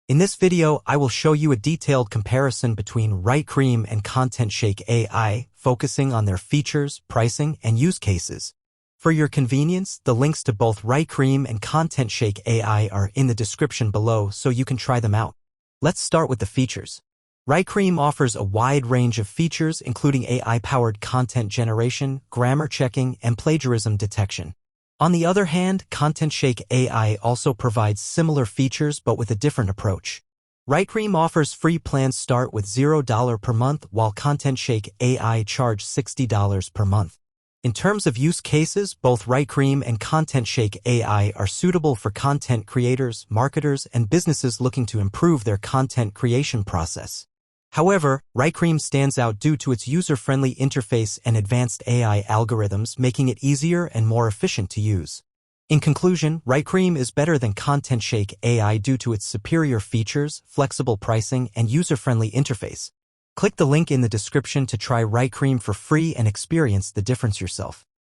In this video, I will show you a detailed comparison between Writecream and ContentShake AI, focusing on their features, pricing, and use cases. For your convenience, the links to both Writecream and ContentShake AI are in the description below so you can try them out. Let's start with the features. Writecream offers a wide range of features including AI-powered content generation, grammar checking, and plagiarism detection. On the other hand, ContentShake AI also provides similar features but with a different approach. Writecream offers free plans start with $0 per month while ContentShake AI charge $60 per month. In terms of use cases, both Writecream and ContentShake AI are suitable for content creators, marketers, and businesses looking to improve their content creation process. However, Writecream stands out due to its user-friendly interface and advanced AI algorithms, making it easier and more efficient to use. In conclusion, Writecream is better than ContentShake AI due to its superior features, flexible pricing, and user-friendly interface. Click the link in the description to try Writecream for free and experience the difference yourself.